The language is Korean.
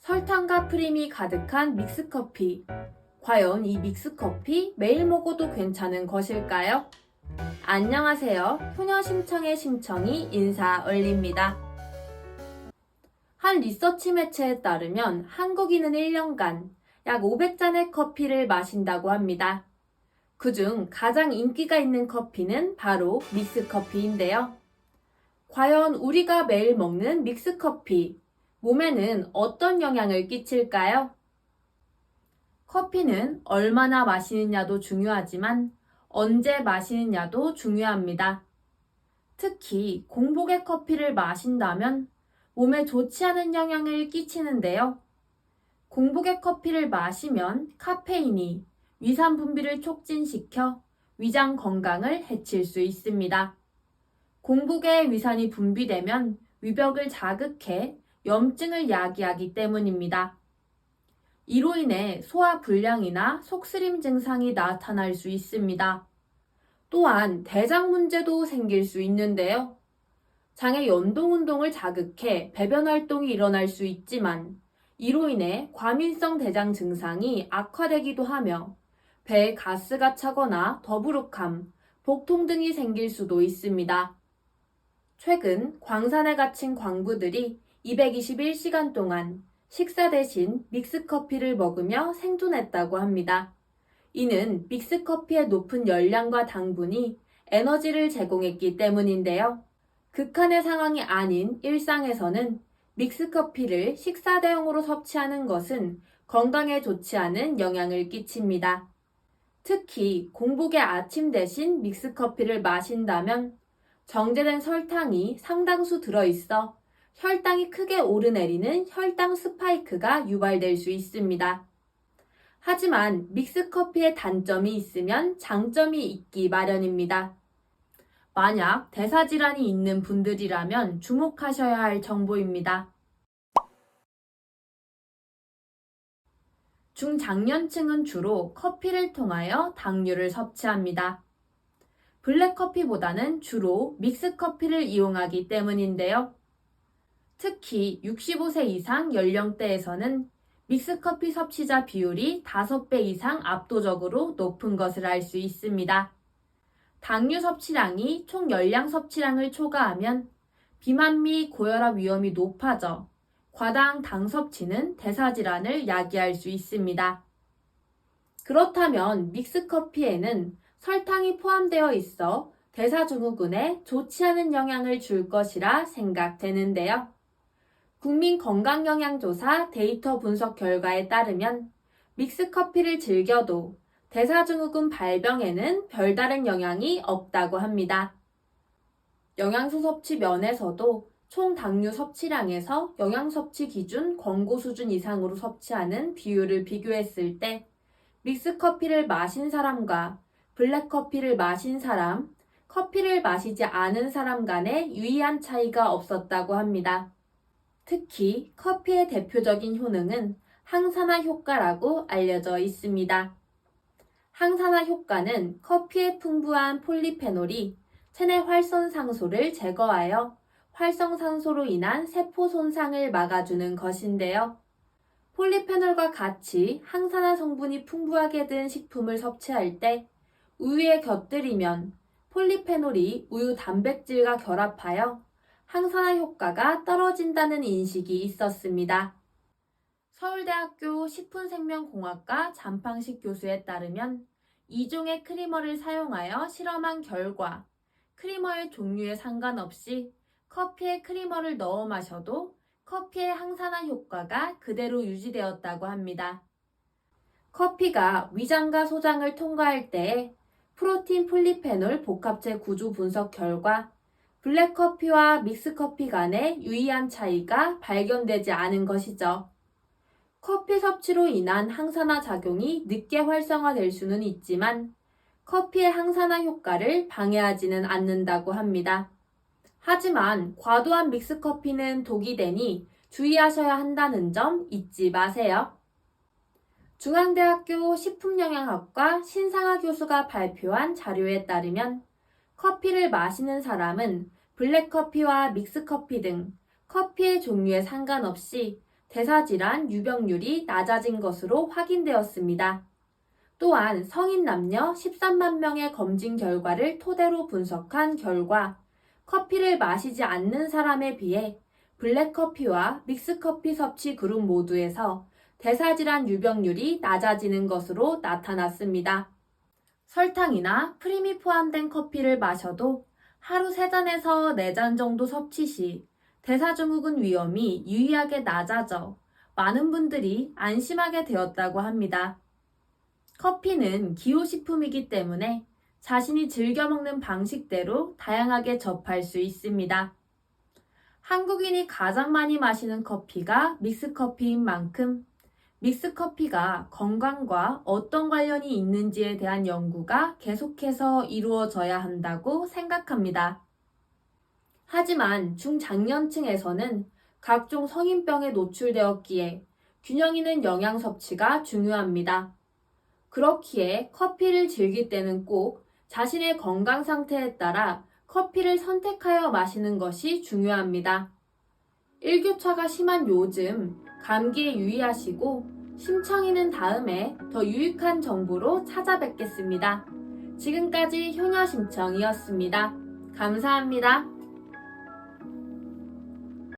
설탕과 프림이 가득한 믹스커피. 과연 이 믹스커피 매일 먹어도 괜찮은 것일까요? 안녕하세요. 효녀심청의 심청이 인사 올립니다. 한 리서치 매체에 따르면 한국인은 1년간 약 500잔의 커피를 마신다고 합니다. 그중 가장 인기가 있는 커피는 바로 믹스커피인데요. 과연 우리가 매일 먹는 믹스커피, 몸에는 어떤 영향을 끼칠까요? 커피는 얼마나 마시느냐도 중요하지만 언제 마시느냐도 중요합니다. 특히 공복에 커피를 마신다면 몸에 좋지 않은 영향을 끼치는데요. 공복에 커피를 마시면 카페인이 위산 분비를 촉진시켜 위장 건강을 해칠 수 있습니다. 공복에 위산이 분비되면 위벽을 자극해 염증을 야기하기 때문입니다. 이로 인해 소화 불량이나 속쓰림 증상이 나타날 수 있습니다. 또한 대장 문제도 생길 수 있는데요. 장의 연동 운동을 자극해 배변 활동이 일어날 수 있지만 이로 인해 과민성 대장 증상이 악화되기도 하며 배에 가스가 차거나 더부룩함, 복통 등이 생길 수도 있습니다. 최근 광산에 갇힌 광부들이 221시간 동안 식사 대신 믹스커피를 먹으며 생존했다고 합니다. 이는 믹스커피의 높은 열량과 당분이 에너지를 제공했기 때문인데요. 극한의 상황이 아닌 일상에서는 믹스커피를 식사 대용으로 섭취하는 것은 건강에 좋지 않은 영향을 끼칩니다. 특히 공복에 아침 대신 믹스커피를 마신다면 정제된 설탕이 상당수 들어있어 혈당이 크게 오르내리는 혈당 스파이크가 유발될 수 있습니다. 하지만 믹스커피의 단점이 있으면 장점이 있기 마련입니다. 만약 대사질환이 있는 분들이라면 주목하셔야 할 정보입니다. 중장년층은 주로 커피를 통하여 당류를 섭취합니다. 블랙커피보다는 주로 믹스커피를 이용하기 때문인데요. 특히 65세 이상 연령대에서는 믹스커피 섭취자 비율이 5배 이상 압도적으로 높은 것을 알 수 있습니다. 당류 섭취량이 총 열량 섭취량을 초과하면 비만 및 고혈압 위험이 높아져 과다한 당 섭취는 대사질환을 야기할 수 있습니다. 그렇다면 믹스커피에는 설탕이 포함되어 있어 대사증후군에 좋지 않은 영향을 줄 것이라 생각되는데요. 국민건강영양조사 데이터 분석 결과에 따르면 믹스커피를 즐겨도 대사증후군 발병에는 별다른 영향이 없다고 합니다. 영양소 섭취 면에서도 총 당류 섭취량에서 영양섭취 기준 권고 수준 이상으로 섭취하는 비율을 비교했을 때 믹스커피를 마신 사람과 블랙커피를 마신 사람, 커피를 마시지 않은 사람 간에 유의한 차이가 없었다고 합니다. 특히 커피의 대표적인 효능은 항산화 효과라고 알려져 있습니다. 항산화 효과는 커피에 풍부한 폴리페놀이 체내 활선상소를 제거하여 활성산소로 인한 세포 손상을 막아주는 것인데요. 폴리페놀과 같이 항산화 성분이 풍부하게 든 식품을 섭취할 때 우유에 곁들이면 폴리페놀이 우유 단백질과 결합하여 항산화 효과가 떨어진다는 인식이 있었습니다. 서울대학교 식품생명공학과 잠팡식 교수에 따르면 2종의 크리머를 사용하여 실험한 결과 크리머의 종류에 상관없이 커피에 크리머를 넣어 마셔도 커피의 항산화 효과가 그대로 유지되었다고 합니다. 커피가 위장과 소장을 통과할 때 프로틴 폴리페놀 복합체 구조 분석 결과 블랙커피와 믹스커피 간의 유의한 차이가 발견되지 않은 것이죠. 커피 섭취로 인한 항산화 작용이 늦게 활성화될 수는 있지만 커피의 항산화 효과를 방해하지는 않는다고 합니다. 하지만 과도한 믹스커피는 독이 되니 주의하셔야 한다는 점 잊지 마세요. 중앙대학교 식품영양학과 신상아 교수가 발표한 자료에 따르면 커피를 마시는 사람은 블랙커피와 믹스커피 등 커피의 종류에 상관없이 대사질환 유병률이 낮아진 것으로 확인되었습니다. 또한 성인 남녀 13만 명의 검진 결과를 토대로 분석한 결과 커피를 마시지 않는 사람에 비해 블랙커피와 믹스커피 섭취 그룹 모두에서 대사질환 유병률이 낮아지는 것으로 나타났습니다. 설탕이나 프림이 포함된 커피를 마셔도 하루 3잔에서 4잔 정도 섭취 시 대사증후군 위험이 유의하게 낮아져 많은 분들이 안심하게 되었다고 합니다. 커피는 기호식품이기 때문에 자신이 즐겨 먹는 방식대로 다양하게 접할 수 있습니다. 한국인이 가장 많이 마시는 커피가 믹스커피인 만큼 믹스커피가 건강과 어떤 관련이 있는지에 대한 연구가 계속해서 이루어져야 한다고 생각합니다. 하지만 중장년층에서는 각종 성인병에 노출되었기에 균형 있는 영양 섭취가 중요합니다. 그렇기에 커피를 즐길 때는 꼭 자신의 건강 상태에 따라 커피를 선택하여 마시는 것이 중요합니다. 일교차가 심한 요즘 감기에 유의하시고 심청이는 다음에 더 유익한 정보로 찾아뵙겠습니다. 지금까지 효녀심청이었습니다. 감사합니다.